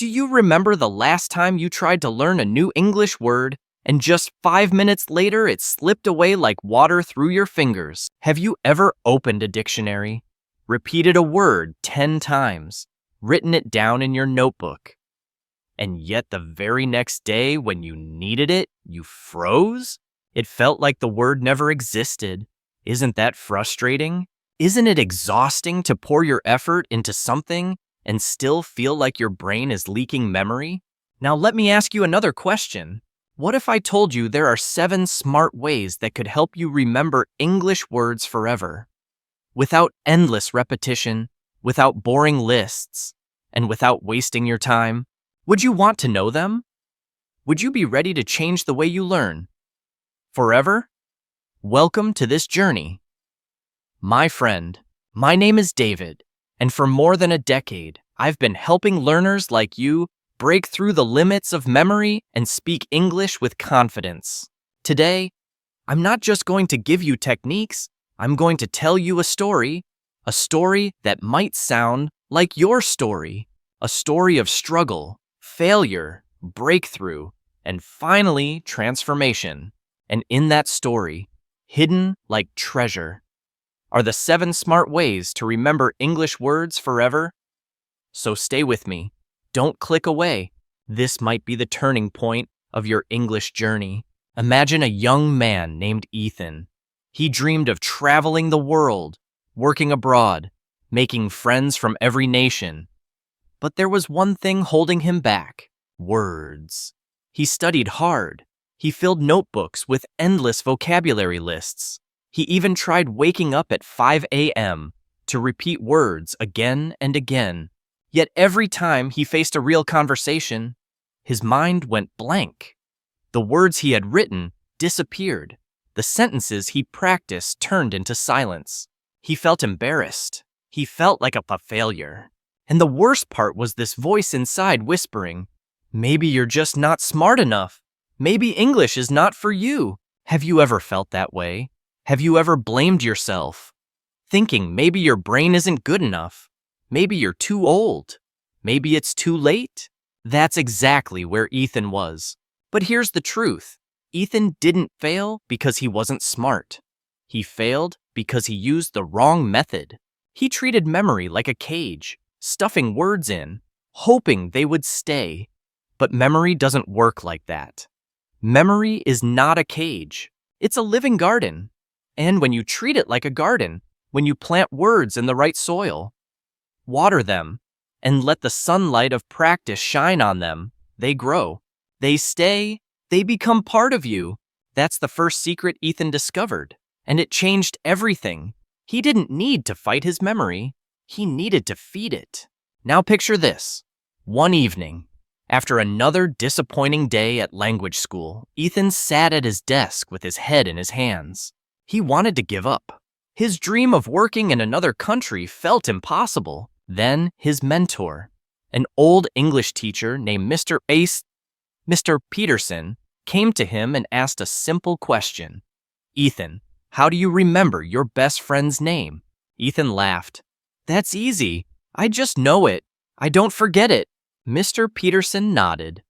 Do you remember the last time you tried to learn a new English word and just 5 minutes later it slipped away like water through your fingers? Have you ever opened a dictionary, repeated a word 10 times, written it down in your notebook, and yet the very next day when you needed it, you froze? It felt like the word never existed. Isn't that frustrating? Isn't it exhausting to pour your effort into something and still feel like your brain is leaking memory? Now let me ask you another question. What if I told you there are 7 smart ways that could help you remember English words forever? Without endless repetition, without boring lists, and without wasting your time? Would you want to know them? Would you be ready to change the way you learn? Forever? Welcome to this journey. My friend, my name is David, and for more than a decade, I've been helping learners like you break through the limits of memory and speak English with confidence. Today, I'm not just going to give you techniques, I'm going to tell you a story that might sound like your story, a story of struggle, failure, breakthrough, and finally, transformation. And in that story, hidden like treasure, are the 7 smart ways to remember English words forever. So stay with me. Don't click away. This might be the turning point of your English journey. Imagine a young man named Ethan. He dreamed of traveling the world, working abroad, making friends from every nation. But there was one thing holding him back: words. He studied hard. He filled notebooks with endless vocabulary lists. He even tried waking up at 5 a.m. to repeat words again and again. Yet every time he faced a real conversation, his mind went blank. The words he had written disappeared. The sentences he practiced turned into silence. He felt embarrassed. He felt like a failure. And the worst part was this voice inside whispering, "Maybe you're just not smart enough. Maybe English is not for you." Have you ever felt that way? Have you ever blamed yourself, thinking maybe your brain isn't good enough? Maybe you're too old. Maybe it's too late? That's exactly where Ethan was. But here's the truth. Ethan didn't fail because he wasn't smart. He failed because he used the wrong method. He treated memory like a cage, stuffing words in, hoping they would stay. But memory doesn't work like that. Memory is not a cage. It's a living garden. And when you treat it like a garden, when you plant words in the right soil, water them, and let the sunlight of practice shine on them, they grow. They stay. They become part of you. That's the first secret Ethan discovered, and it changed everything. He didn't need to fight his memory. He needed to feed it. Now picture this. One evening, after another disappointing day at language school, Ethan sat at his desk with his head in his hands. He wanted to give up. His dream of working in another country felt impossible. Then his mentor, an old English teacher named Mr. Peterson, came to him and asked a simple question. "Ethan, how do you remember your best friend's name?" Ethan laughed. "That's easy. I just know it. I don't forget it." Mr. Peterson nodded.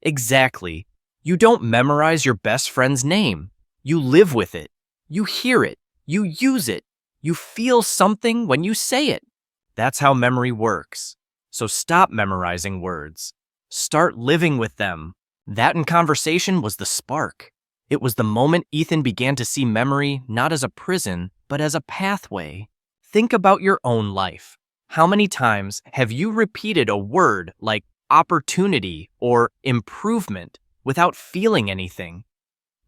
"Exactly. You don't memorize your best friend's name. You live with it. You hear it. You use it. You feel something when you say it. That's how memory works. So stop memorizing words. Start living with them." That in conversation was the spark. It was the moment Ethan began to see memory not as a prison, but as a pathway. Think about your own life. How many times have you repeated a word like opportunity or improvement without feeling anything?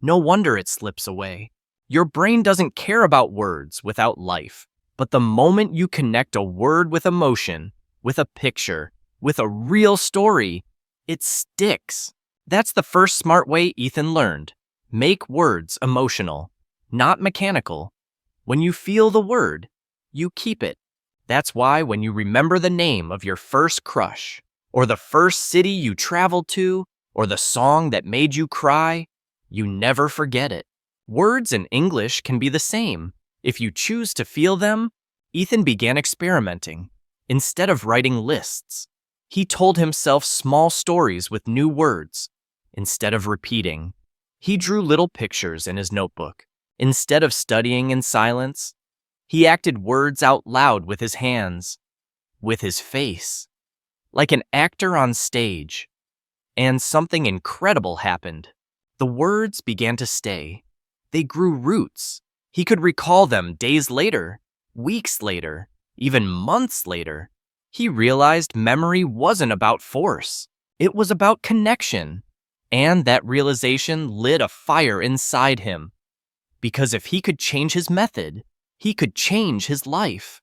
No wonder it slips away. Your brain doesn't care about words without life. But the moment you connect a word with emotion, with a picture, with a real story, it sticks. That's the first smart way Ethan learned. Make words emotional, not mechanical. When you feel the word, you keep it. That's why when you remember the name of your first crush, or the first city you traveled to, or the song that made you cry, you never forget it. Words in English can be the same. If you choose to feel them, Ethan began experimenting. Instead of writing lists, He told himself small stories with new words instead of repeating. He drew little pictures in his notebook instead of studying in silence. He acted words out loud with his hands, with his face, like an actor on stage. And something incredible happened. The words began to stay. They grew roots. He could recall them days later, weeks later, even months later. He realized memory wasn't about force. It was about connection. And that realization lit a fire inside him. Because if he could change his method, he could change his life.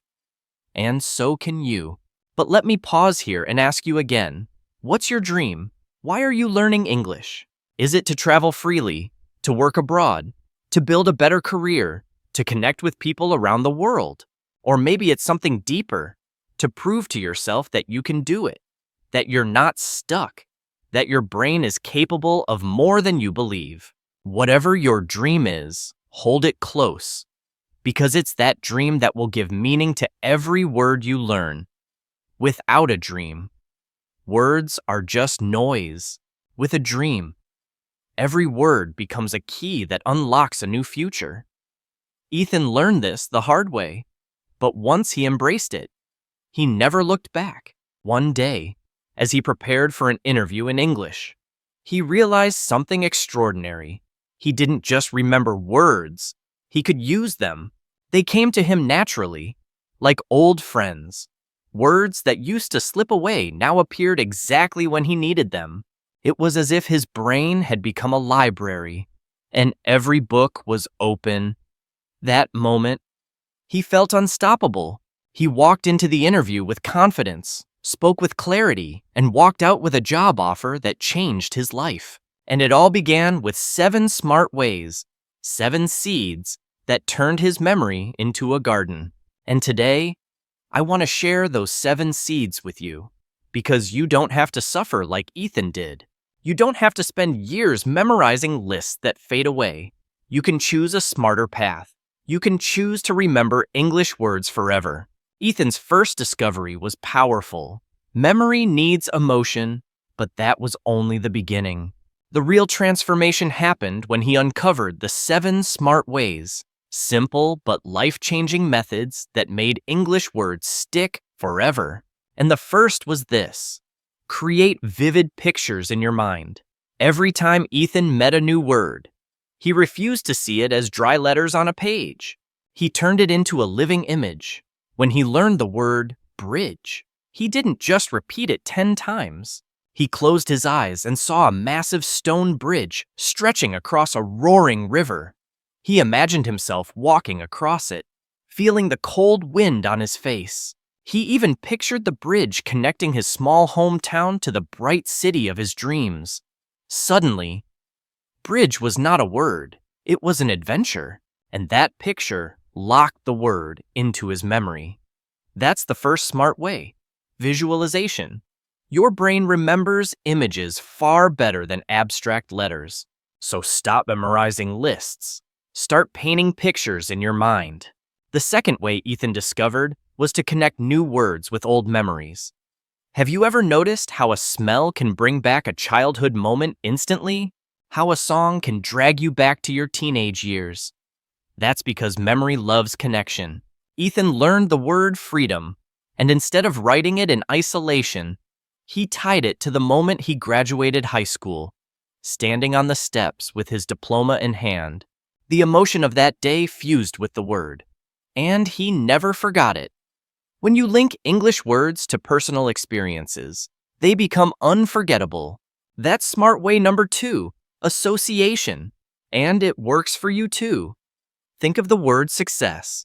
And so can you. But let me pause here and ask you again. What's your dream? Why are you learning English? Is it to travel freely, to work abroad, to build a better career, to connect with people around the world? Or maybe it's something deeper, to prove to yourself that you can do it, that you're not stuck, that your brain is capable of more than you believe. Whatever your dream is, hold it close, because it's that dream that will give meaning to every word you learn. Without a dream, words are just noise. With a dream, every word becomes a key that unlocks a new future. Ethan learned this the hard way, but once he embraced it, he never looked back. One day, as he prepared for an interview in English, he realized something extraordinary. He didn't just remember words, he could use them. They came to him naturally, like old friends. Words that used to slip away now appeared exactly when he needed them. It was as if his brain had become a library, and every book was open. That moment, he felt unstoppable. He walked into the interview with confidence, spoke with clarity, and walked out with a job offer that changed his life. And it all began with 7 smart ways, 7 seeds that turned his memory into a garden. And today, I want to share those 7 seeds with you, because you don't have to suffer like Ethan did. You don't have to spend years memorizing lists that fade away. You can choose a smarter path. You can choose to remember English words forever. Ethan's first discovery was powerful. Memory needs emotion, but that was only the beginning. The real transformation happened when he uncovered the 7 smart ways, simple but life-changing methods that made English words stick forever. And the first was this: create vivid pictures in your mind. Every time Ethan met a new word, he refused to see it as dry letters on a page. He turned it into a living image. When he learned the word bridge, he didn't just repeat it 10 times. He closed his eyes and saw a massive stone bridge stretching across a roaring river. He imagined himself walking across it, feeling the cold wind on his face. He even pictured the bridge connecting his small hometown to the bright city of his dreams. Suddenly, bridge was not a word, it was an adventure, and that picture locked the word into his memory. That's the first smart way: visualization. Your brain remembers images far better than abstract letters. So stop memorizing lists. Start painting pictures in your mind. The second way Ethan discovered was to connect new words with old memories. Have you ever noticed how a smell can bring back a childhood moment instantly? How a song can drag you back to your teenage years? That's because memory loves connection. Ethan learned the word freedom, and instead of writing it in isolation, he tied it to the moment he graduated high school, standing on the steps with his diploma in hand. The emotion of that day fused with the word, and he never forgot it. When you link English words to personal experiences, they become unforgettable. That's smart way number 2, association. And it works for you too. Think of the word success.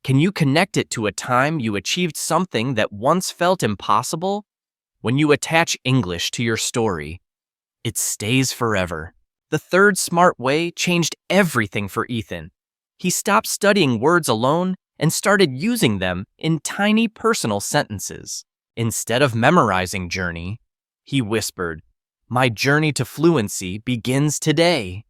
Can you connect it to a time you achieved something that once felt impossible? When you attach English to your story, it stays forever. The third smart way changed everything for Ethan. He stopped studying words alone and started using them in tiny personal sentences. Instead of memorizing journey, he whispered, "My journey to fluency begins today."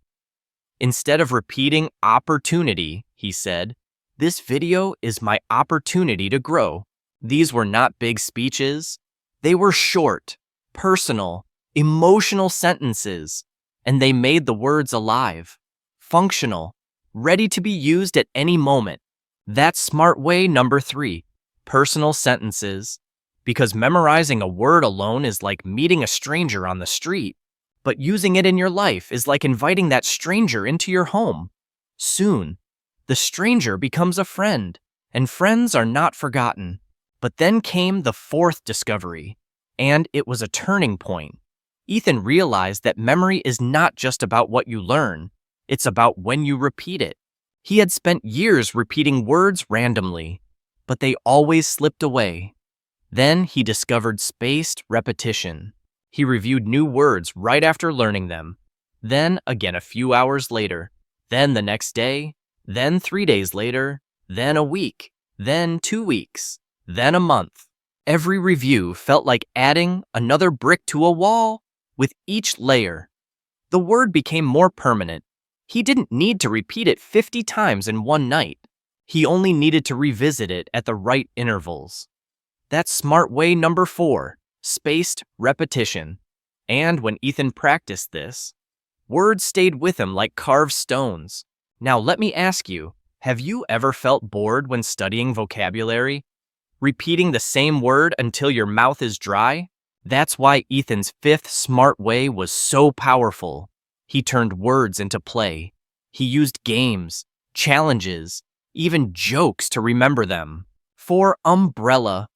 Instead of repeating opportunity, he said, "This video is my opportunity to grow." These were not big speeches. They were short, personal, emotional sentences, and they made the words alive, functional, ready to be used at any moment. That's smart way number 3, personal sentences. Because memorizing a word alone is like meeting a stranger on the street, but using it in your life is like inviting that stranger into your home. Soon, the stranger becomes a friend, and friends are not forgotten. But then came the 4th discovery, and it was a turning point. Ethan realized that memory is not just about what you learn, it's about when you repeat it. He had spent years repeating words randomly, but they always slipped away. Then he discovered spaced repetition. He reviewed new words right after learning them, then again a few hours later, then the next day, then 3 days later, then a week, then 2 weeks, then a month. Every review felt like adding another brick to a wall. With each layer, the word became more permanent. He didn't need to repeat it 50 times in one night. He only needed to revisit it at the right intervals. That's smart way number 4, spaced repetition. And when Ethan practiced this, words stayed with him like carved stones. Now let me ask you, have you ever felt bored when studying vocabulary? Repeating the same word until your mouth is dry? That's why Ethan's 5th smart way was so powerful. He turned words into play. He used games, challenges, even jokes to remember them. For umbrella,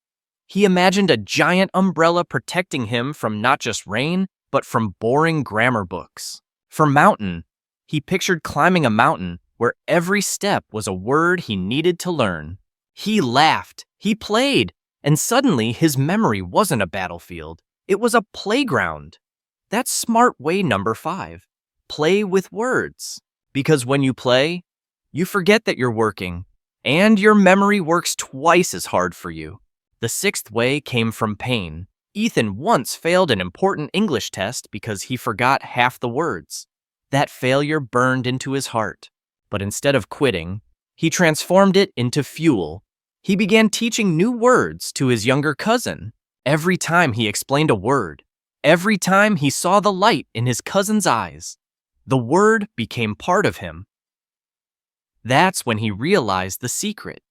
he imagined a giant umbrella protecting him from not just rain, but from boring grammar books. For mountain, he pictured climbing a mountain where every step was a word he needed to learn. He laughed, he played, and suddenly his memory wasn't a battlefield, it was a playground. That's smart way number 5, play with words. Because when you play, you forget that you're working, and your memory works twice as hard for you. The 6th way came from pain. Ethan once failed an important English test because he forgot half the words. That failure burned into his heart. But instead of quitting, he transformed it into fuel. He began teaching new words to his younger cousin. Every time he explained a word, every time he saw the light in his cousin's eyes, the word became part of him. That's when he realized the secret.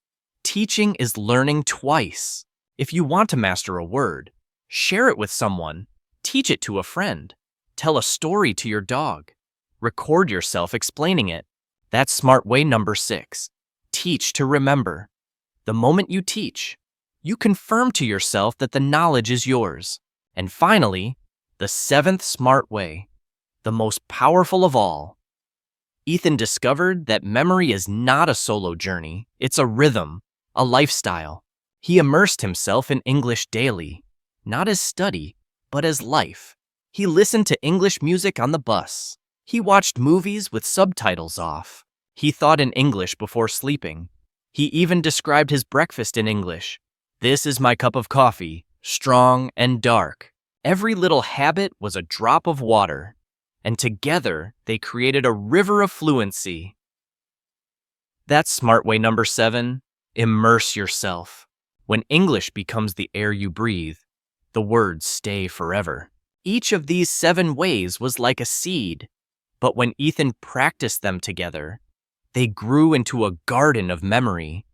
Teaching is learning twice. If you want to master a word, share it with someone, teach it to a friend, tell a story to your dog, record yourself explaining it. That's smart way number 6, teach to remember. The moment you teach, you confirm to yourself that the knowledge is yours. And finally, the 7th smart way, the most powerful of all. Ethan discovered that memory is not a solo journey, it's a rhythm, a lifestyle. He immersed himself in English daily, not as study, but as life. He listened to English music on the bus. He watched movies with subtitles off. He thought in English before sleeping. He even described his breakfast in English. This is my cup of coffee, strong and dark. Every little habit was a drop of water, and together they created a river of fluency. That's smart way number 7, immerse yourself. When English becomes the air you breathe, the words stay forever. Each of these 7 ways was like a seed, but when Ethan practiced them together, they grew into a garden of memory.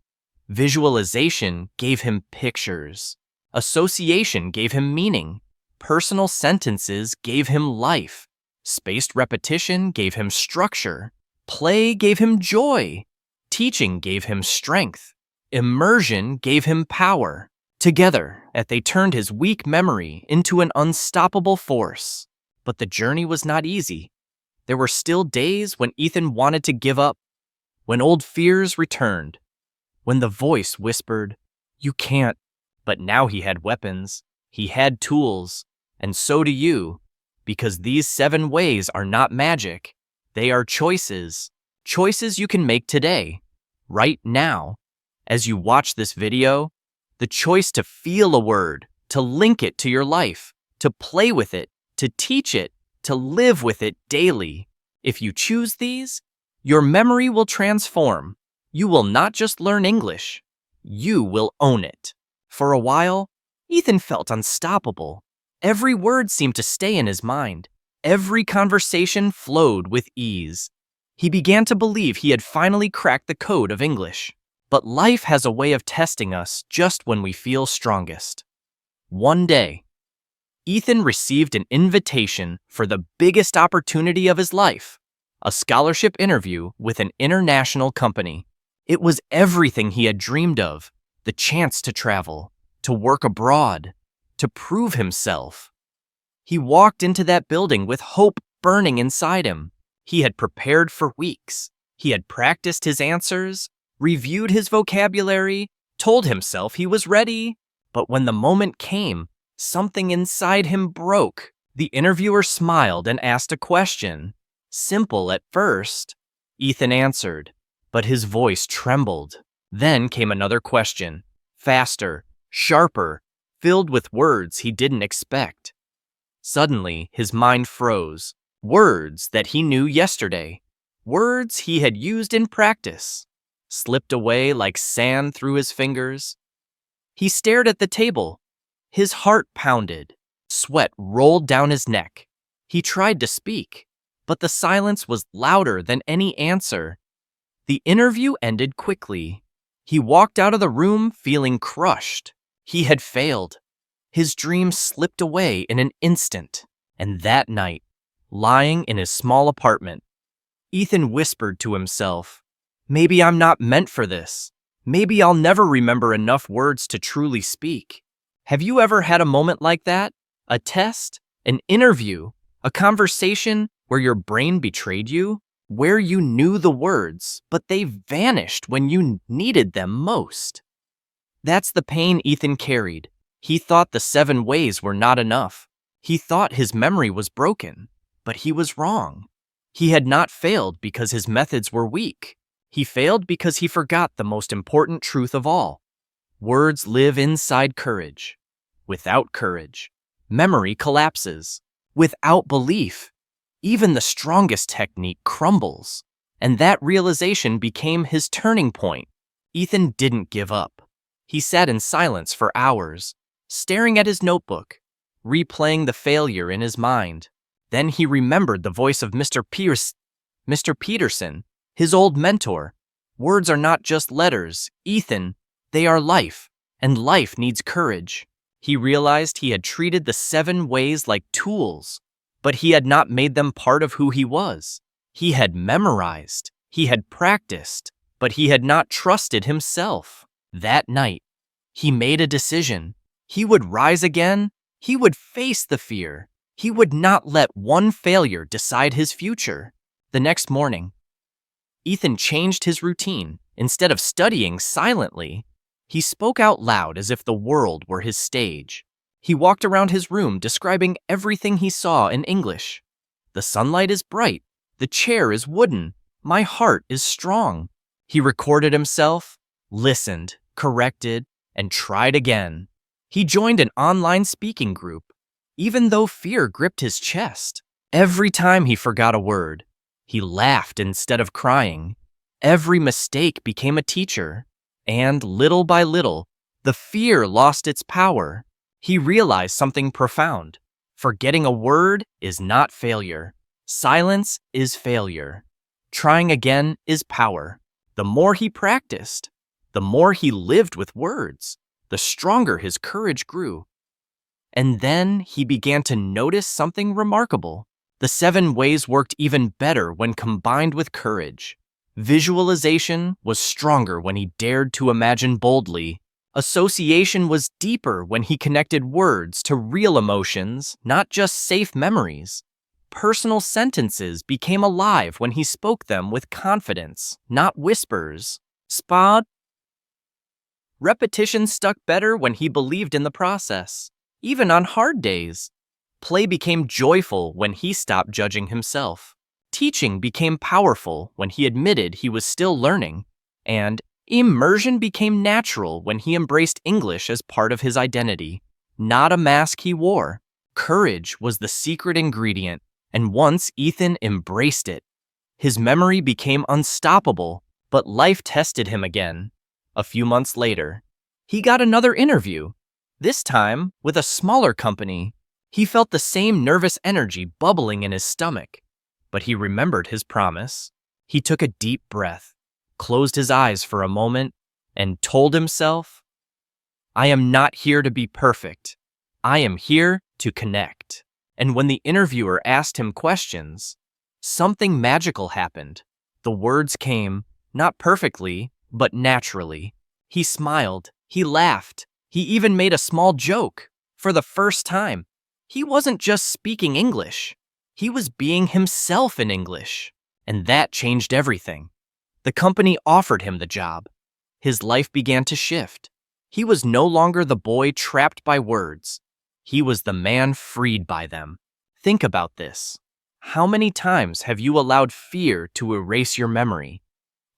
Visualization gave him pictures. Association gave him meaning. Personal sentences gave him life. Spaced repetition gave him structure. Play gave him joy. Teaching gave him strength. Immersion gave him power. Together, they turned his weak memory into an unstoppable force. But the journey was not easy. There were still days when Ethan wanted to give up, when old fears returned, when the voice whispered, "You can't." But now he had weapons, he had tools, and so do you, because these 7 ways are not magic. They are choices. Choices you can make today, right now. As you watch this video, the choice to feel a word, to link it to your life, to play with it, to teach it, to live with it daily. If you choose these, your memory will transform. You will not just learn English, you will own it. For a while, Ethan felt unstoppable. Every word seemed to stay in his mind. Every conversation flowed with ease. He began to believe he had finally cracked the code of English. But life has a way of testing us just when we feel strongest. One day, Ethan received an invitation for the biggest opportunity of his life, a scholarship interview with an international company. It was everything he had dreamed of, the chance to travel, to work abroad, to prove himself. He walked into that building with hope burning inside him. He had prepared for weeks. He had practiced his answers, reviewed his vocabulary, told himself he was ready. But when the moment came, something inside him broke. The interviewer smiled and asked a question. Simple at first. Ethan answered, but his voice trembled. Then came another question, faster, sharper, filled with words he didn't expect. Suddenly, his mind froze. Words that he knew yesterday. Words he had used in practice. Slipped away like sand through his fingers. He stared at the table. His heart pounded. Sweat rolled down his neck. He tried to speak, but the silence was louder than any answer. The interview ended quickly. He walked out of the room feeling crushed. He had failed. His dream slipped away in an instant. And that night, lying in his small apartment, Ethan whispered to himself, "Maybe I'm not meant for this. Maybe I'll never remember enough words to truly speak." Have you ever had a moment like that? A test? An interview? A conversation where your brain betrayed you? Where you knew the words, but they vanished when you needed them most? That's the pain Ethan carried. He thought the 7 ways were not enough. He thought his memory was broken, but he was wrong. He had not failed because his methods were weak. He failed because he forgot the most important truth of all. Words live inside courage. Without courage, memory collapses. Without belief, even the strongest technique crumbles. And that realization became his turning point. Ethan didn't give up. He sat in silence for hours, staring at his notebook, replaying the failure in his mind. Then he remembered the voice of Mr. Peterson, his old mentor. Words are not just letters, Ethan. They are life, and life needs courage. He realized he had treated the 7 ways like tools, but he had not made them part of who he was. He had memorized, he had practiced, but he had not trusted himself. That night, he made a decision. He would rise again. He would face the fear. He would not let one failure decide his future. The next morning, Ethan changed his routine. Instead of studying silently, he spoke out loud as if the world were his stage. He walked around his room describing everything he saw in English. The sunlight is bright. The chair is wooden. My heart is strong. He recorded himself, listened, corrected, and tried again. He joined an online speaking group, even though fear gripped his chest. Every time he forgot a word, he laughed instead of crying. Every mistake became a teacher, and little by little, the fear lost its power. He realized something profound. Forgetting a word is not failure. Silence is failure. Trying again is power. The more he practiced, the more he lived with words, the stronger his courage grew. And then he began to notice something remarkable. The 7 ways worked even better when combined with courage. Visualization was stronger when he dared to imagine boldly. Association was deeper when he connected words to real emotions, not just safe memories. Personal sentences became alive when he spoke them with confidence, not whispers. Repetition stuck better when he believed in the process, even on hard days. Play became joyful when he stopped judging himself. Teaching became powerful when he admitted he was still learning. And immersion became natural when he embraced English as part of his identity, not a mask he wore. Courage was the secret ingredient, and once Ethan embraced it, his memory became unstoppable, but life tested him again. A few months later, he got another interview. This time, with a smaller company, he felt the same nervous energy bubbling in his stomach. But he remembered his promise. He took a deep breath, closed his eyes for a moment, and told himself, I am not here to be perfect. I am here to connect. And when the interviewer asked him questions, something magical happened. The words came, not perfectly, but naturally. He smiled, he laughed, he even made a small joke. For the first time, he wasn't just speaking English. He was being himself in English. And that changed everything. The company offered him the job. His life began to shift. He was no longer the boy trapped by words. He was the man freed by them. Think about this. How many times have you allowed fear to erase your memory?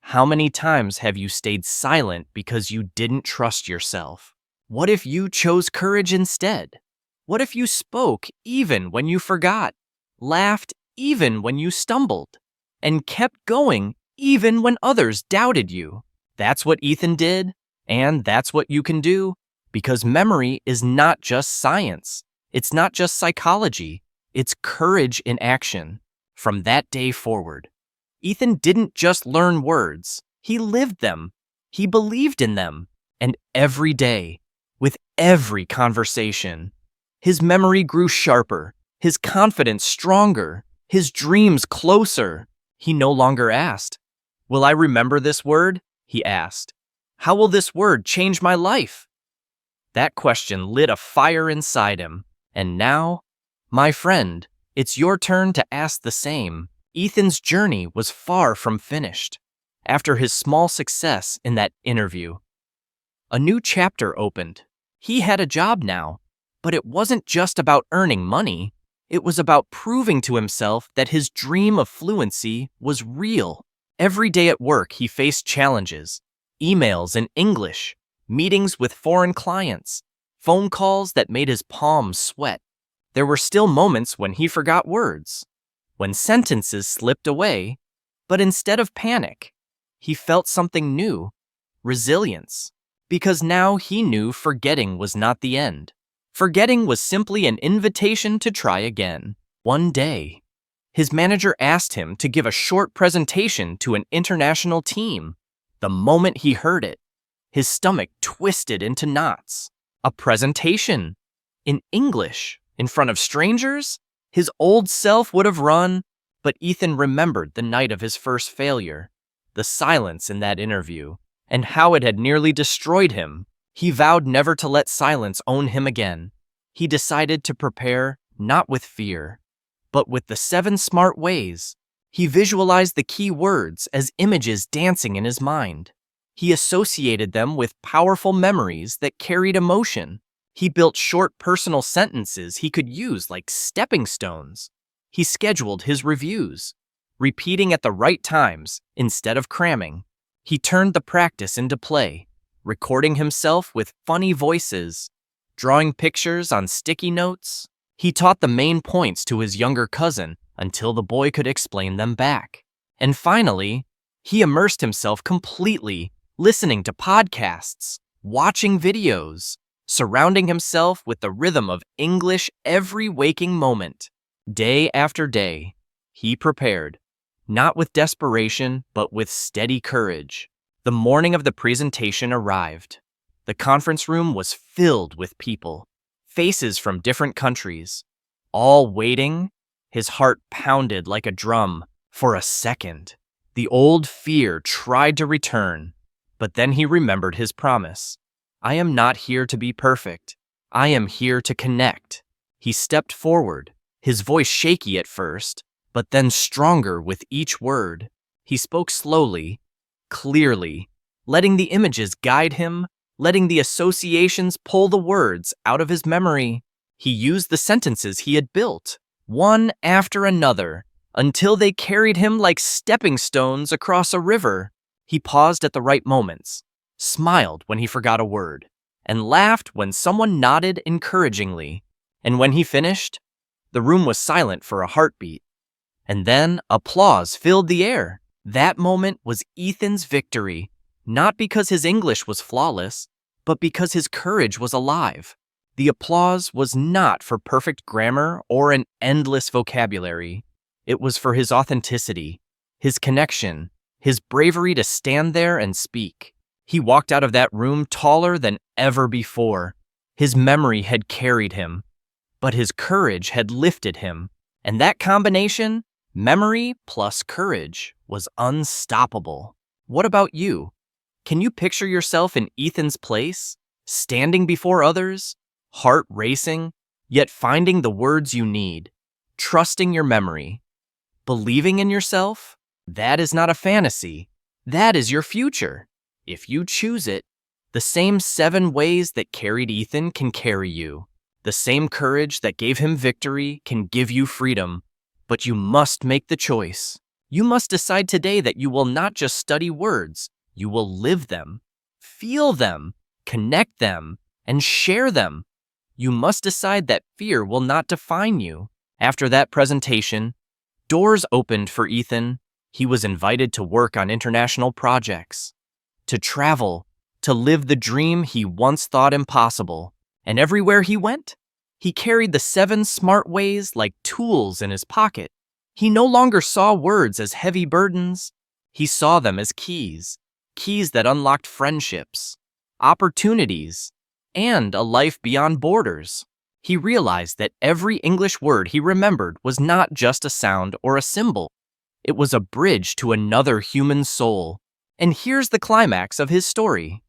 How many times have you stayed silent because you didn't trust yourself? What if you chose courage instead? What if you spoke even when you forgot, laughed even when you stumbled, and kept going even when others doubted you? That's what Ethan did, and that's what you can do, because memory is not just science. It's not just psychology. It's courage in action. From that day forward, Ethan didn't just learn words. He lived them. He believed in them. And every day, with every conversation, his memory grew sharper, his confidence stronger, his dreams closer. He no longer asked, "Will I remember this word?" He asked, "How will this word change my life?" That question lit a fire inside him. And now, my friend, it's your turn to ask the same. Ethan's journey was far from finished. After his small success in that interview, a new chapter opened. He had a job now, but it wasn't just about earning money. It was about proving to himself that his dream of fluency was real. Every day at work, he faced challenges, emails in English, meetings with foreign clients, phone calls that made his palms sweat. There were still moments when he forgot words, when sentences slipped away, but instead of panic, he felt something new, resilience, because now he knew forgetting was not the end. Forgetting was simply an invitation to try again. One day, his manager asked him to give a short presentation to an international team. The moment he heard it, his stomach twisted into knots. A presentation in English in front of strangers? His old self would have run, but Ethan remembered the night of his first failure, the silence in that interview, and how it had nearly destroyed him. He vowed never to let silence own him again. He decided to prepare not with fear, but with the 7 smart ways. He visualized the key words as images dancing in his mind. He associated them with powerful memories that carried emotion. He built short personal sentences he could use like stepping stones. He scheduled his reviews, repeating at the right times instead of cramming. He turned the practice into play, recording himself with funny voices, drawing pictures on sticky notes. He taught the main points to his younger cousin until the boy could explain them back. And finally, he immersed himself completely, listening to podcasts, watching videos, surrounding himself with the rhythm of English every waking moment. Day after day, he prepared, not with desperation, but with steady courage. The morning of the presentation arrived. The conference room was filled with people, faces from different countries, all waiting. His heart pounded like a drum. For a second, the old fear tried to return, but then he remembered his promise. I am not here to be perfect. I am here to connect. He stepped forward, his voice shaky at first, but then stronger with each word. He spoke slowly, clearly, letting the images guide him, letting the associations pull the words out of his memory. He used the sentences he had built, one after another, until they carried him like stepping stones across a river. He paused at the right moments, smiled when he forgot a word, and laughed when someone nodded encouragingly. And when he finished, the room was silent for a heartbeat. And then applause filled the air. That moment was Ethan's victory, not because his English was flawless, but because his courage was alive. The applause was not for perfect grammar or an endless vocabulary. It was for his authenticity, his connection, his bravery to stand there and speak. He walked out of that room taller than ever before. His memory had carried him, but his courage had lifted him. And that combination, memory plus courage, was unstoppable. What about you? Can you picture yourself in Ethan's place, standing before others, heart racing, yet finding the words you need, trusting your memory, believing in yourself? That is not a fantasy. That is your future. If you choose it, the same 7 ways that carried Ethan can carry you. The same courage that gave him victory can give you freedom. But you must make the choice. You must decide today that you will not just study words, you will live them, feel them, connect them, and share them. You must decide that fear will not define you. After that presentation, doors opened for Ethan. He was invited to work on international projects, to travel, to live the dream he once thought impossible. And everywhere he went, he carried the 7 smart ways like tools in his pocket. He no longer saw words as heavy burdens. He saw them as keys, keys that unlocked friendships, opportunities, and a life beyond borders. He realized that every English word he remembered was not just a sound or a symbol. It was a bridge to another human soul. And here's the climax of his story.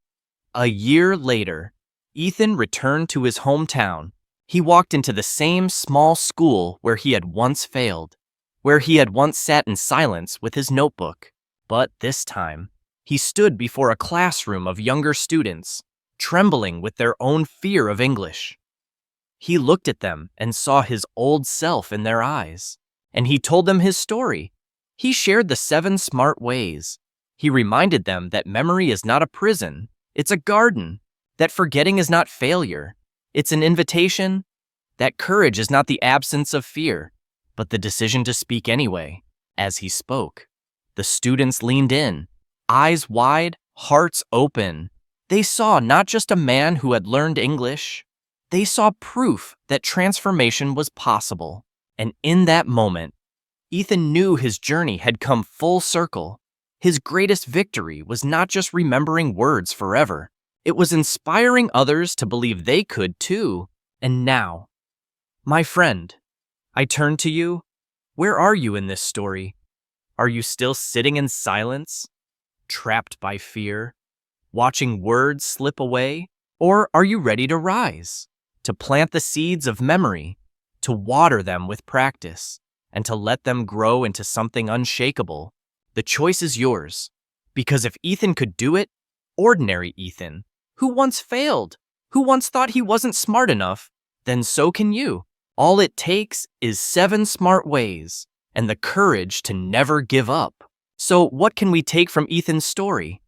A year later, Ethan returned to his hometown. He walked into the same small school where he had once failed, where he had once sat in silence with his notebook. But this time, he stood before a classroom of younger students, trembling with their own fear of English. He looked at them and saw his old self in their eyes, and he told them his story. He shared the 7 smart ways. He reminded them that memory is not a prison, it's a garden, that forgetting is not failure, it's an invitation, that courage is not the absence of fear, but the decision to speak anyway. As he spoke, the students leaned in, eyes wide, hearts open. They saw not just a man who had learned English, they saw proof that transformation was possible. And in that moment, Ethan knew his journey had come full circle. His greatest victory was not just remembering words forever. It was inspiring others to believe they could too. And now, my friend, I turn to you. Where are you in this story? Are you still sitting in silence, trapped by fear, watching words slip away? Or are you ready to rise, to plant the seeds of memory, to water them with practice, and to let them grow into something unshakable? The choice is yours, because if Ethan could do it, ordinary Ethan, who once failed, who once thought he wasn't smart enough, then so can you. All it takes is 7 smart ways and the courage to never give up. So what can we take from Ethan's story?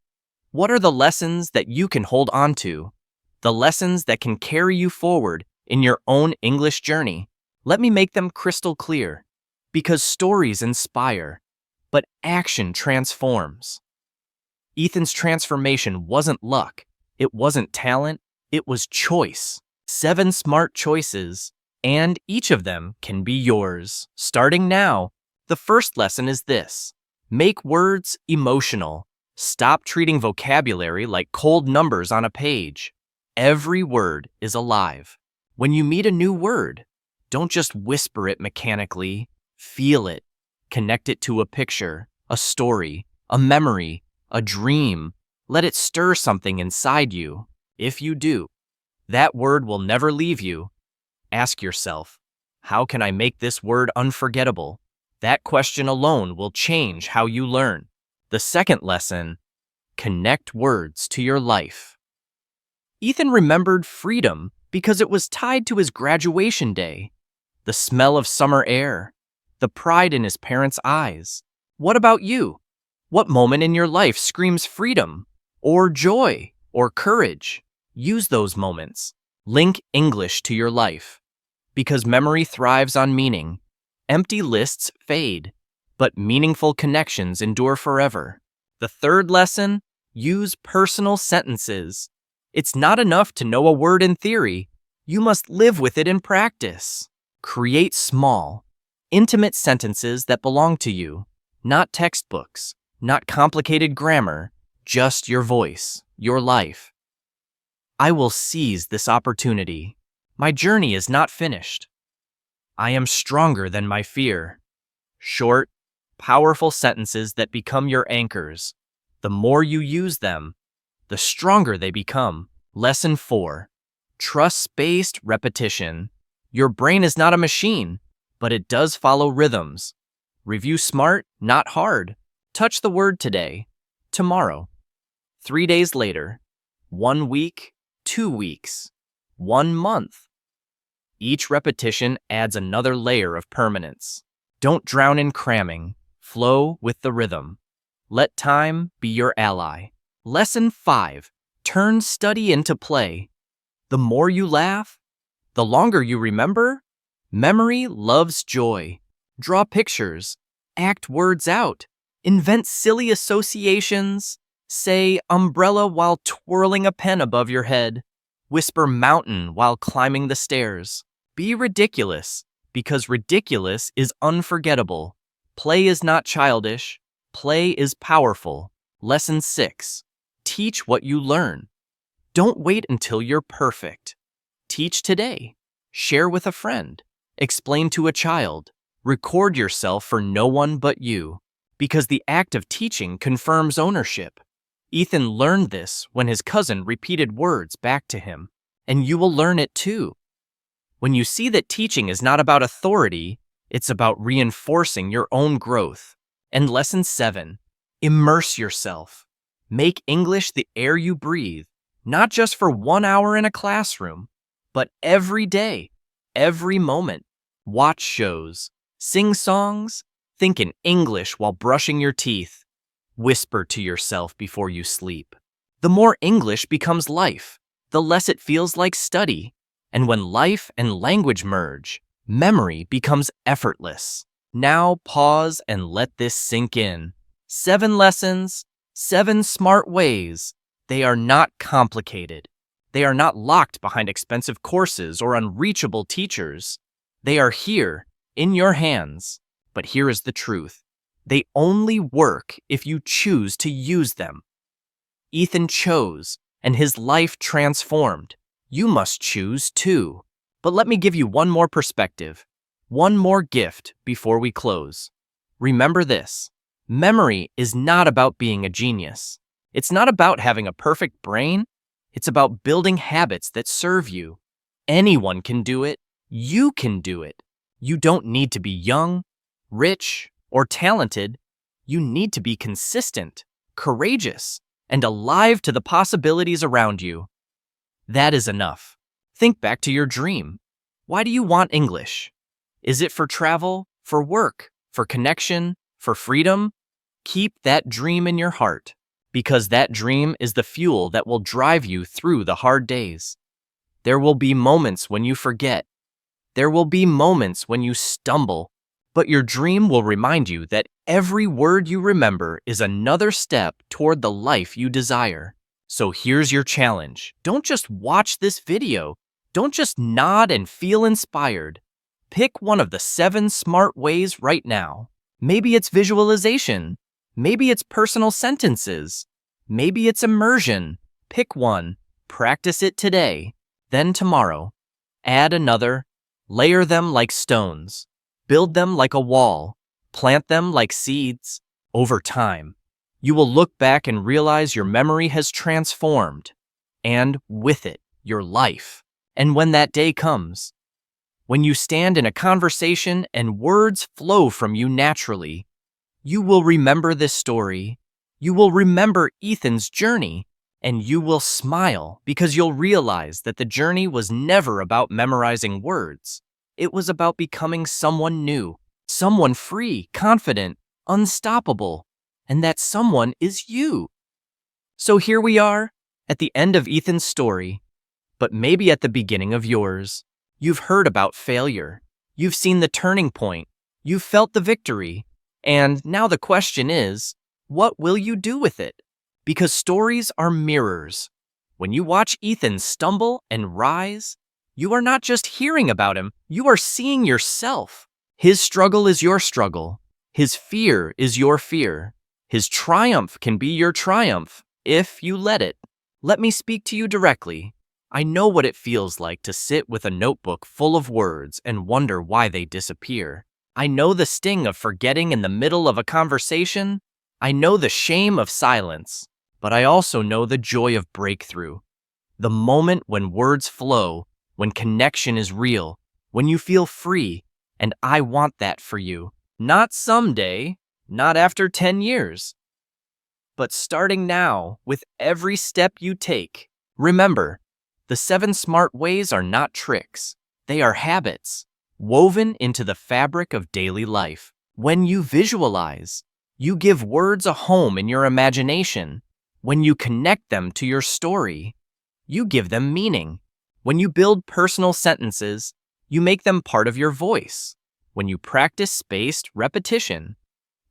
What are the lessons that you can hold on to? The lessons that can carry you forward in your own English journey? Let me make them crystal clear. Because stories inspire, but action transforms. Ethan's transformation wasn't luck. It wasn't talent. It was choice. 7 smart choices, and each of them can be yours. Starting now, the first lesson is this. Make words emotional. Stop treating vocabulary like cold numbers on a page. Every word is alive. When you meet a new word, don't just whisper it mechanically. Feel it. Connect it to a picture, a story, a memory, a dream. Let it stir something inside you. If you do, that word will never leave you. Ask yourself, how can I make this word unforgettable? That question alone will change how you learn. The second lesson, connect words to your life. Ethan remembered freedom because it was tied to his graduation day. The smell of summer air, the pride in his parents' eyes. What about you? What moment in your life screams freedom, or joy, or courage? Use those moments. Link English to your life. Because memory thrives on meaning. Empty lists fade, but meaningful connections endure forever. The third lesson, use personal sentences. It's not enough to know a word in theory. You must live with it in practice. Create small, intimate sentences that belong to you, not textbooks, not complicated grammar, just your voice, your life. I will seize this opportunity. My journey is not finished. I am stronger than my fear. Short, powerful sentences that become your anchors. The more you use them, the stronger they become. Lesson 4. Trust-based repetition. Your brain is not a machine, but it does follow rhythms. Review smart, not hard. Touch the word today, tomorrow. 3 days later, 1 week, 2 weeks, 1 month. Each repetition adds another layer of permanence. Don't drown in cramming. Flow with the rhythm. Let time be your ally. Lesson 5. Turn study into play. The more you laugh, the longer you remember. Memory loves joy. Draw pictures. Act words out. Invent silly associations. Say umbrella while twirling a pen above your head. Whisper mountain while climbing the stairs. Be ridiculous, because ridiculous is unforgettable. Play is not childish. Play is powerful. Lesson 6. Teach what you learn. Don't wait until you're perfect. Teach today. Share with a friend. Explain to a child. Record yourself for no one but you, because the act of teaching confirms ownership. Ethan learned this when his cousin repeated words back to him, and you will learn it too. When you see that teaching is not about authority, it's about reinforcing your own growth. And lesson 7, immerse yourself. Make English the air you breathe, not just for 1 hour in a classroom, but every day, every moment. Watch shows, sing songs, think in English while brushing your teeth. Whisper to yourself before you sleep. The more English becomes life, the less it feels like study. And when life and language merge, memory becomes effortless. Now pause and let this sink in. 7 lessons, 7 smart ways. They are not complicated. They are not locked behind expensive courses or unreachable teachers. They are here, in your hands. But here is the truth. They only work if you choose to use them. Ethan chose, and his life transformed. You must choose too. But let me give you one more perspective, one more gift before we close. Remember this. Memory is not about being a genius. It's not about having a perfect brain. It's about building habits that serve you. Anyone can do it. You can do it. You don't need to be young, rich, or talented. You need to be consistent, courageous, and alive to the possibilities around you. That is enough. Think back to your dream. Why do you want English? Is it for travel, for work, for connection, for freedom? Keep that dream in your heart, because that dream is the fuel that will drive you through the hard days. There will be moments when you forget. There will be moments when you stumble, but your dream will remind you that every word you remember is another step toward the life you desire. So here's your challenge. Don't just watch this video. Don't just nod and feel inspired. Pick one of the 7 smart ways right now. Maybe it's visualization. Maybe it's personal sentences. Maybe it's immersion. Pick one. Practice it today. Then tomorrow. Add another. Layer them like stones. Build them like a wall. Plant them like seeds. Over time, you will look back and realize your memory has transformed, and with it, your life. And when that day comes, when you stand in a conversation and words flow from you naturally, you will remember this story, you will remember Ethan's journey, and you will smile because you'll realize that the journey was never about memorizing words. It was about becoming someone new, someone free, confident, unstoppable. And that someone is you. So here we are, at the end of Ethan's story, but maybe at the beginning of yours. You've heard about failure. You've seen the turning point. You've felt the victory. And now the question is, what will you do with it? Because stories are mirrors. When you watch Ethan stumble and rise, You are not just hearing about him, you are seeing yourself. His struggle is your struggle. His fear is your fear. His triumph can be your triumph, if you let it. Let me speak to you directly. I know what it feels like to sit with a notebook full of words and wonder why they disappear. I know the sting of forgetting in the middle of a conversation. I know the shame of silence, but I also know the joy of breakthrough. The moment when words flow, when connection is real, when you feel free, and I want that for you. Not someday, not after 10 years, but starting now with every step you take. Remember, the 7 smart ways are not tricks. They are habits, woven into the fabric of daily life. When you visualize, you give words a home in your imagination. When you connect them to your story, you give them meaning. When you build personal sentences, you make them part of your voice. When you practice spaced repetition,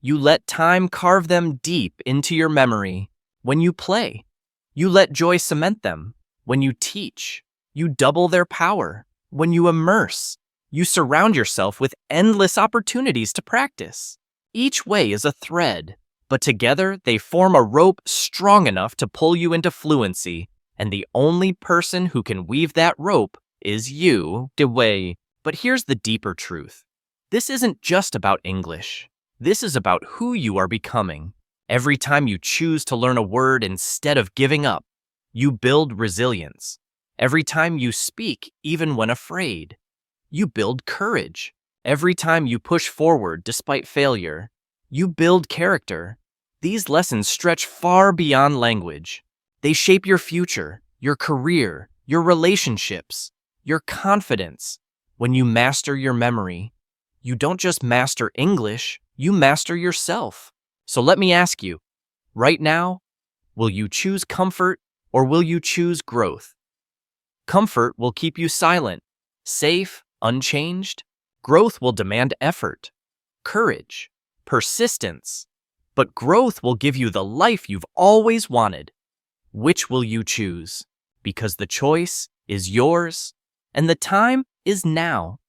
you let time carve them deep into your memory. When you play, you let joy cement them. When you teach, you double their power. When you immerse, you surround yourself with endless opportunities to practice. Each way is a thread, but together they form a rope strong enough to pull you into fluency, and the only person who can weave that rope is you, Dewey. But here's the deeper truth. This isn't just about English. This is about who you are becoming. Every time you choose to learn a word instead of giving up, you build resilience. Every time you speak, even when afraid, you build courage. Every time you push forward despite failure, you build character. These lessons stretch far beyond language. They shape your future, your career, your relationships, your confidence. When you master your memory, you don't just master English, you master yourself. So let me ask you, right now, will you choose comfort or will you choose growth? Comfort will keep you silent, safe, unchanged. Growth will demand effort, courage, persistence. But growth will give you the life you've always wanted. Which will you choose? Because the choice is yours, and the time is now.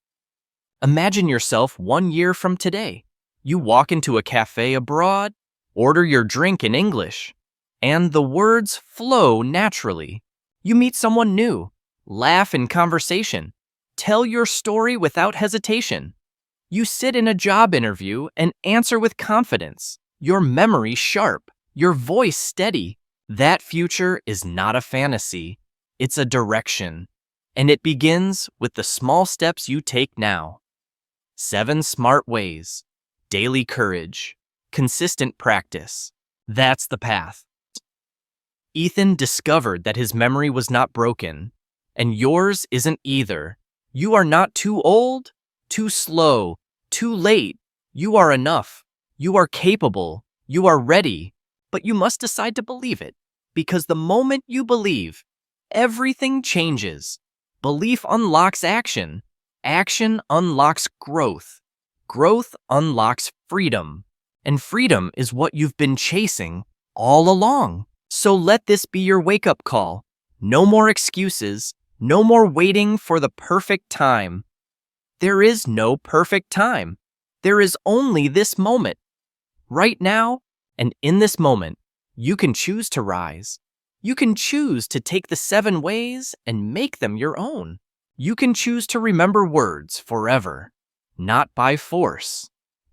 Imagine yourself 1 year from today. You walk into a cafe abroad, order your drink in English, and the words flow naturally. You meet someone new, laugh in conversation, tell your story without hesitation. You sit in a job interview and answer with confidence, your memory sharp, your voice steady. That future is not a fantasy, it's a direction, and it begins with the small steps you take now. 7 smart ways, daily courage, consistent practice. That's the path. Ethan discovered that his memory was not broken, and yours isn't either. You are not too old, too slow, too late. You are enough. You are capable. You are ready. But you must decide to believe it, because the moment you believe, everything changes. Belief unlocks action. Action unlocks growth. Growth unlocks freedom. And freedom is what you've been chasing all along. So let this be your wake-up call. No more excuses. No more waiting for the perfect time. There is no perfect time. There is only this moment. Right now, and in this moment, you can choose to rise. You can choose to take the 7 ways and make them your own. You can choose to remember words forever, not by force,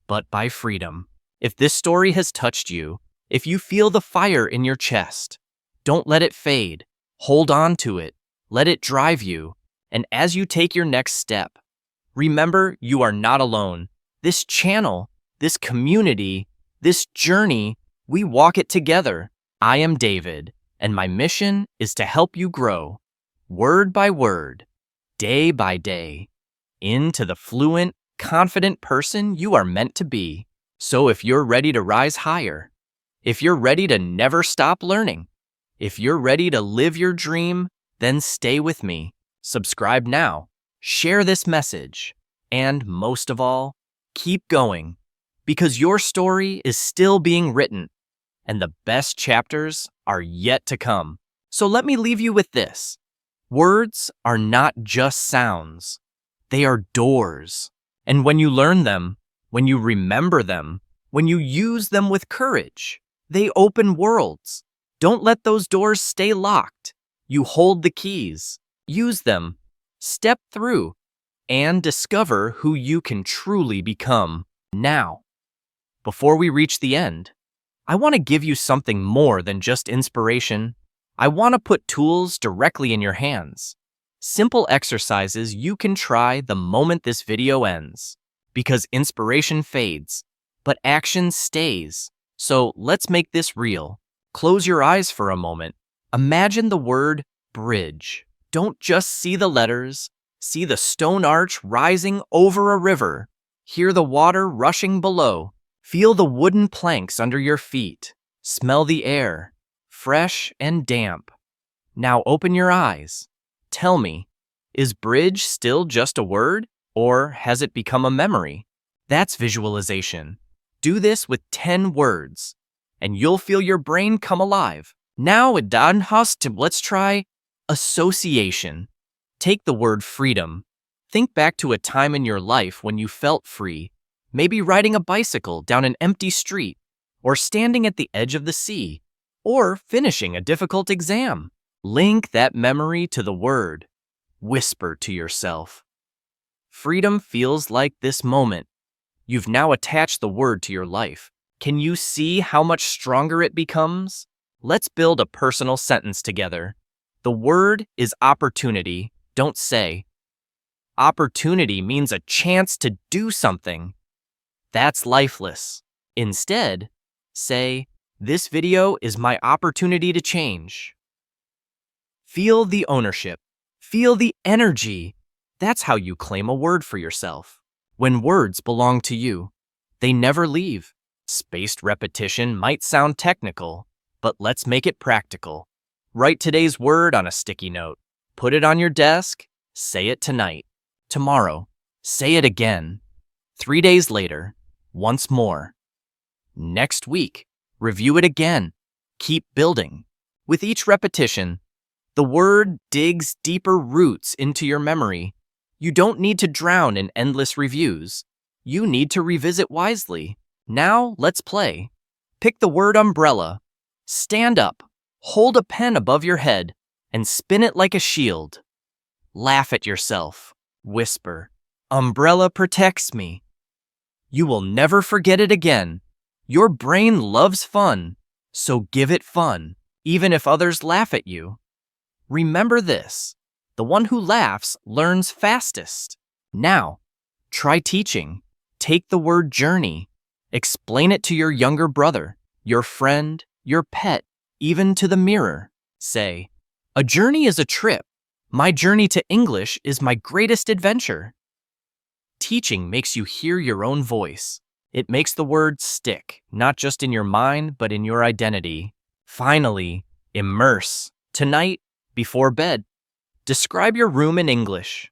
but by freedom. If this story has touched you, if you feel the fire in your chest, don't let it fade. Hold on to it. Let it drive you. And as you take your next step, remember you are not alone. This channel, this community, this journey, we walk it together. I am David, and my mission is to help you grow, word by word, day by day, into the fluent, confident person you are meant to be. So if you're ready to rise higher, if you're ready to never stop learning, if you're ready to live your dream, then stay with me. Subscribe now, share this message, and most of all, keep going, because your story is still being written, and the best chapters are yet to come. So let me leave you with this. Words are not just sounds. They are doors. And when you learn them, when you remember them, when you use them with courage, they open worlds. Don't let those doors stay locked. You hold the keys, use them, step through, and discover who you can truly become now. Before we reach the end, I want to give you something more than just inspiration. I want to put tools directly in your hands. Simple exercises you can try the moment this video ends. Because inspiration fades, but action stays. So let's make this real. Close your eyes for a moment. Imagine the word bridge. Don't just see the letters. See the stone arch rising over a river. Hear the water rushing below. Feel the wooden planks under your feet. Smell the air, fresh and damp. Now open your eyes. Tell me, is bridge still just a word, or has it become a memory? That's visualization. Do this with 10 words, and you'll feel your brain come alive. Now, let's try association. Take the word freedom. Think back to a time in your life when you felt free, maybe riding a bicycle down an empty street, or standing at the edge of the sea, or finishing a difficult exam. Link that memory to the word. Whisper to yourself. Freedom feels like this moment. You've now attached the word to your life. Can you see how much stronger it becomes? Let's build a personal sentence together. The word is opportunity. Don't say. Opportunity means a chance to do something. That's lifeless. Instead, say, this video is my opportunity to change. Feel the ownership. Feel the energy. That's how you claim a word for yourself. When words belong to you, they never leave. Spaced repetition might sound technical, but let's make it practical. Write today's word on a sticky note. Put it on your desk. Say it tonight. Tomorrow, say it again. 3 days later, once more. Next week, review it again. Keep building. With each repetition, the word digs deeper roots into your memory. You don't need to drown in endless reviews. You need to revisit wisely. Now, let's play. Pick the word umbrella. Stand up, hold a pen above your head, and spin it like a shield. Laugh at yourself. Whisper, umbrella protects me. You will never forget it again. Your brain loves fun, so give it fun, even if others laugh at you. Remember this, the one who laughs learns fastest. Now, try teaching. Take the word journey. Explain it to your younger brother, your friend, your pet, even to the mirror. Say, a journey is a trip. My journey to English is my greatest adventure. Teaching makes you hear your own voice. It makes the word stick, not just in your mind, but in your identity. Finally, immerse. Tonight, before bed, describe your room in English.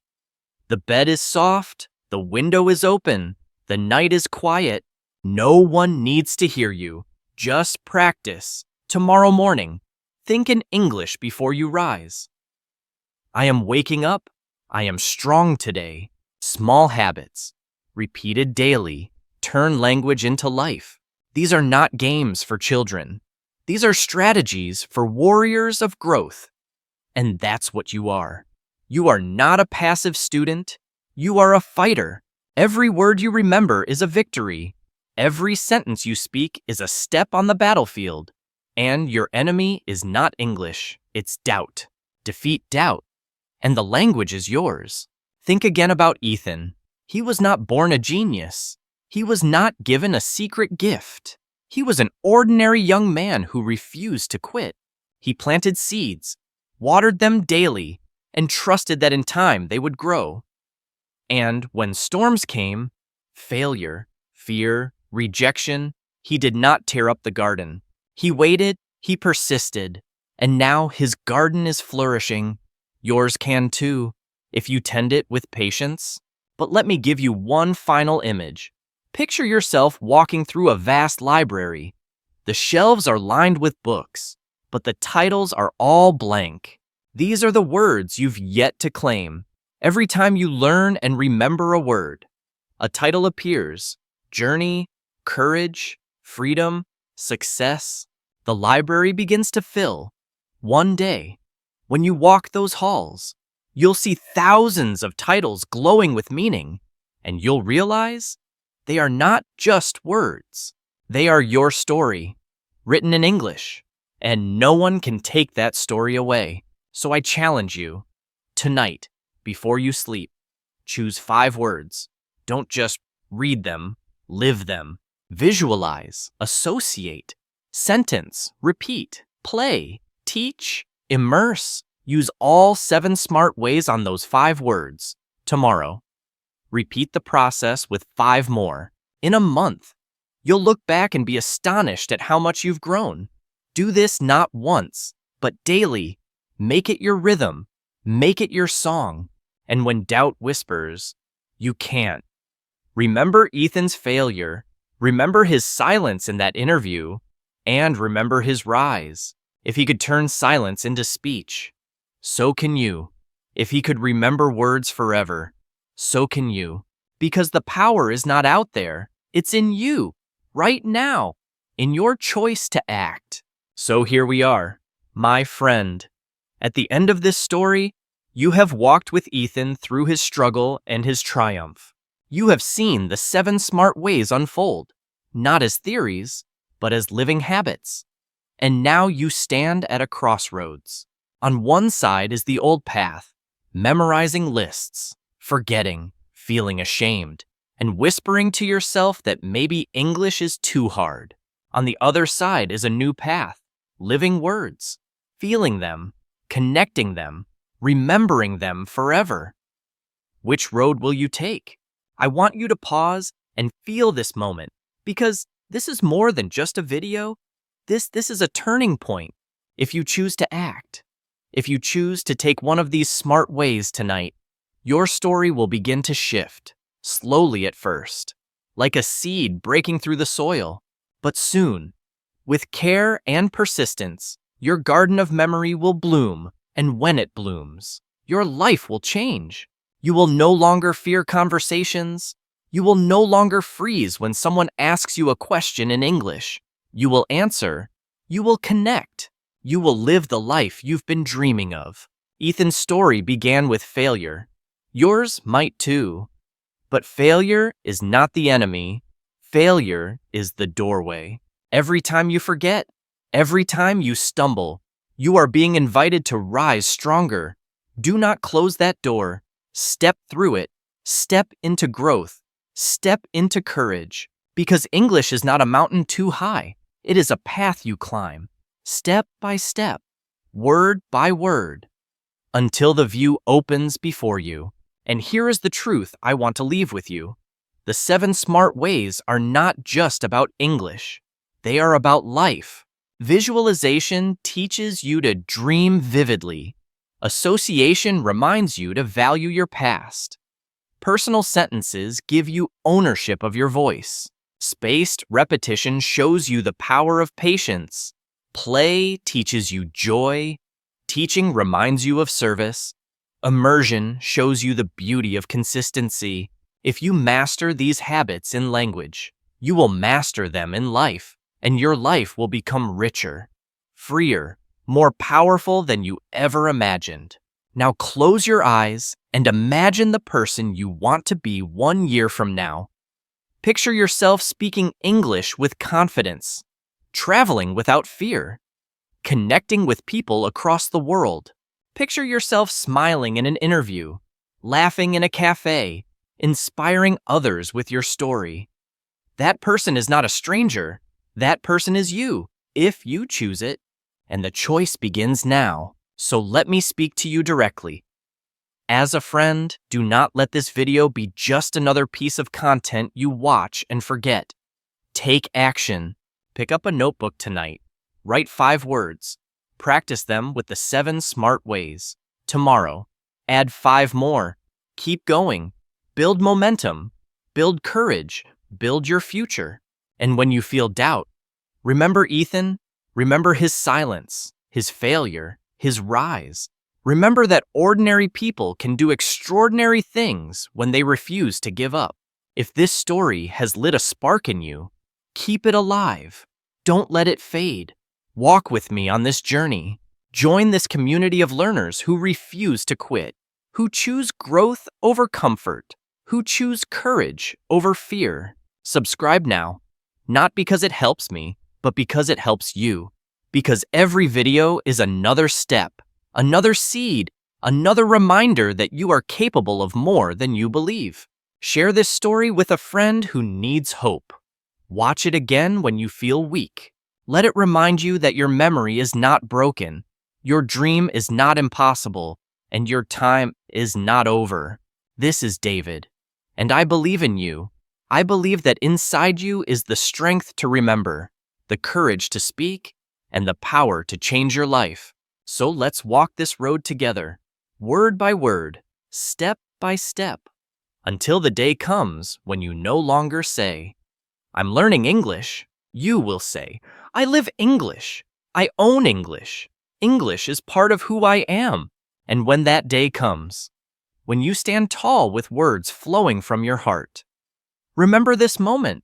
The bed is soft, the window is open, the night is quiet. No one needs to hear you. Just practice. Tomorrow morning, think in English before you rise. I am waking up. I am strong today. Small habits, repeated daily, turn language into life. These are not games for children. These are strategies for warriors of growth. And that's what you are. You are not a passive student. You are a fighter. Every word you remember is a victory. Every sentence you speak is a step on the battlefield. And your enemy is not English, it's doubt. Defeat doubt, and the language is yours. Think again about Ethan. He was not born a genius. He was not given a secret gift. He was an ordinary young man who refused to quit. He planted seeds, watered them daily, and trusted that in time they would grow. And when storms came, failure, fear, rejection, he did not tear up the garden. He waited, he persisted, and now his garden is flourishing. Yours can too, if you tend it with patience. But let me give you one final image. Picture yourself walking through a vast library. The shelves are lined with books, but the titles are all blank. These are the words you've yet to claim. Every time you learn and remember a word, a title appears: journey, courage, freedom, success. The library begins to fill. One day, when you walk those halls, you'll see thousands of titles glowing with meaning, and you'll realize they are not just words. They are your story, written in English, and no one can take that story away. So I challenge you, tonight, before you sleep, choose 5 words. Don't just read them, live them. Visualize, associate, sentence, repeat, play, teach, immerse. Use all 7 smart ways on those 5 words. Tomorrow, repeat the process with 5 more. In a month, you'll look back and be astonished at how much you've grown. Do this not once, but daily. Make it your rhythm. Make it your song. And when doubt whispers, you can't. Remember Ethan's failure. Remember his silence in that interview. And remember his rise. If he could turn silence into speech, so can you. If he could remember words forever, so can you. Because the power is not out there. It's in you, right now, in your choice to act. So here we are, my friend. At the end of this story, you have walked with Ethan through his struggle and his triumph. You have seen the 7 smart ways unfold, not as theories, but as living habits. And now you stand at a crossroads. On one side is the old path, memorizing lists, forgetting, feeling ashamed, and whispering to yourself that maybe English is too hard. On the other side is a new path, living words, feeling them, connecting them, remembering them forever. Which road will you take? I want you to pause and feel this moment, because this is more than just a video. This is a turning point. If you choose to act, if you choose to take one of these smart ways tonight, your story will begin to shift, slowly at first, like a seed breaking through the soil. But soon, with care and persistence, your garden of memory will bloom, and when it blooms, your life will change. You will no longer fear conversations. You will no longer freeze when someone asks you a question in English. You will answer. You will connect. You will live the life you've been dreaming of. Ethan's story began with failure. Yours might too. But failure is not the enemy. Failure is the doorway. Every time you forget, every time you stumble, you are being invited to rise stronger. Do not close that door. Step through it. Step into growth. Step into courage. Because English is not a mountain too high. It is a path you climb, step by step, word by word, until the view opens before you. And here is the truth I want to leave with you. The 7 smart ways are not just about English. They are about life. Visualization teaches you to dream vividly. Association reminds you to value your past. Personal sentences give you ownership of your voice. Spaced repetition shows you the power of patience. Play teaches you joy. Teaching reminds you of service. Immersion shows you the beauty of consistency. If you master these habits in language, you will master them in life, and your life will become richer, freer, more powerful than you ever imagined. Now close your eyes and imagine the person you want to be 1 year from now. Picture yourself speaking English with confidence, traveling without fear, connecting with people across the world. Picture yourself smiling in an interview, laughing in a cafe, inspiring others with your story. That person is not a stranger. That person is you, if you choose it. And the choice begins now. So let me speak to you directly. As a friend, do not let this video be just another piece of content you watch and forget. Take action. Pick up a notebook tonight. Write 5 words. Practice them with the 7 smart ways. Tomorrow, add 5 more. Keep going. Build momentum. Build courage. Build your future. And when you feel doubt, remember Ethan. Remember his silence, his failure, his rise. Remember that ordinary people can do extraordinary things when they refuse to give up. If this story has lit a spark in you, keep it alive. Don't let it fade. Walk with me on this journey. Join this community of learners who refuse to quit, who choose growth over comfort, who choose courage over fear. Subscribe now, not because it helps me, but because it helps you. Because every video is another step, another seed, another reminder that you are capable of more than you believe. Share this story with a friend who needs hope. Watch it again when you feel weak. Let it remind you that your memory is not broken, your dream is not impossible, and your time is not over. This is David, and I believe in you. I believe that inside you is the strength to remember, the courage to speak, and the power to change your life. So let's walk this road together, word by word, step by step, until the day comes when you no longer say, "I'm learning English." You will say, "I live English. I own English. English is part of who I am." And when that day comes, when you stand tall with words flowing from your heart, remember this moment.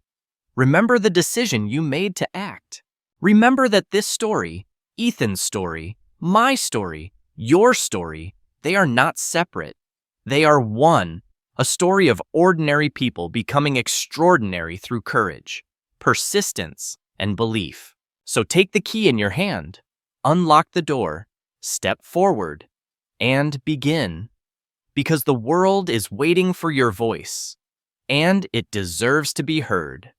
Remember the decision you made to act. Remember that this story, Ethan's story, my story, your story, they are not separate. They are one, a story of ordinary people becoming extraordinary through courage, persistence, and belief. So take the key in your hand, unlock the door, step forward, and begin. Because the world is waiting for your voice, and it deserves to be heard.